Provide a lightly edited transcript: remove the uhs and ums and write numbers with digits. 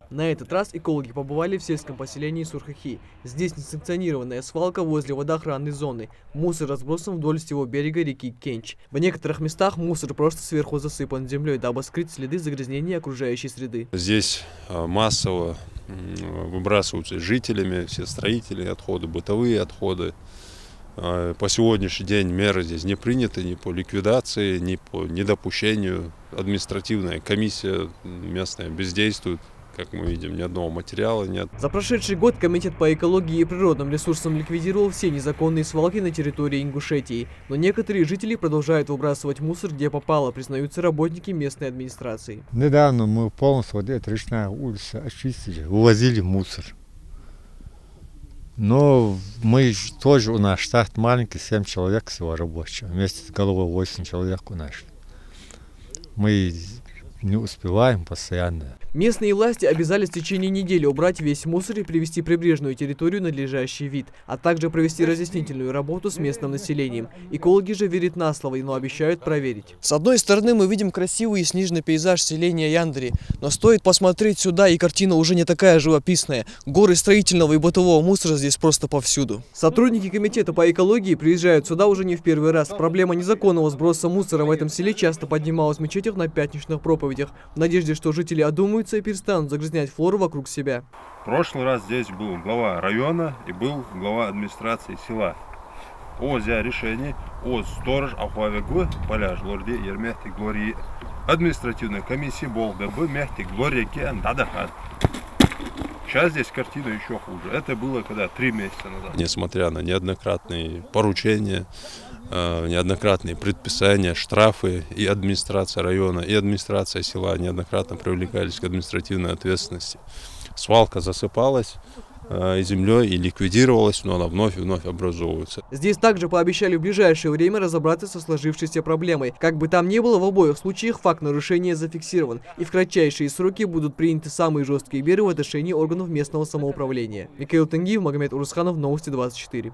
На этот раз экологи побывали в сельском поселении Сурхахи. Здесь несанкционированная свалка возле водоохранной зоны. Мусор разбросан вдоль всего берега реки Кенч. В некоторых местах мусор просто сверху засыпан землей, дабы скрыть следы загрязнения окружающей среды. Здесь массово выбрасываются жителями все строительные отходы, бытовые отходы. По сегодняшний день меры здесь не приняты ни по ликвидации, ни по недопущению. Административная комиссия местная бездействует. Как мы видим, ни одного материала нет. За прошедший год Комитет по экологии и природным ресурсам ликвидировал все незаконные свалки на территории Ингушетии. Но некоторые жители продолжают выбрасывать мусор, где попало, признаются работники местной администрации. Недавно мы полностью вот эту речную улицу очистили, вывозили мусор. Но мы тоже, у нас штат маленький, 7 человек всего рабочих. Вместе с головой 8 человек у нас. Мы не успеваем постоянно. Местные власти обязали в течение недели убрать весь мусор и привести прибрежную территорию в надлежащий вид, а также провести разъяснительную работу с местным населением. Экологи же верят на слово, но обещают проверить. С одной стороны мы видим красивый и снежный пейзаж селения Яндри, но стоит посмотреть сюда, и картина уже не такая живописная. Горы строительного и бытового мусора здесь просто повсюду. Сотрудники комитета по экологии приезжают сюда уже не в первый раз. Проблема незаконного сброса мусора в этом селе часто поднималась в мечетях на пятничных проповедях, в надежде, что жители одумаются и перестанут загрязнять флору вокруг себя. В прошлый раз здесь был глава района и был глава администрации села. О решение, о сторож ахуавегу поляж лорди ермехти глории административной комиссии был бы мехти глорики андадахан. Сейчас здесь картина еще хуже. Это было когда 3 месяца назад. Несмотря на неоднократные поручения, неоднократные предписания, штрафы, и администрация района, и администрация села неоднократно привлекались к административной ответственности. Свалка засыпалась землей и ликвидировалась, но она вновь и вновь образовывается. Здесь также пообещали в ближайшее время разобраться со сложившейся проблемой. Как бы там ни было, в обоих случаях факт нарушения зафиксирован, и в кратчайшие сроки будут приняты самые жесткие меры в отношении органов местного самоуправления. Михаил Тенгиев, Магомед Урусханов, Новости 24.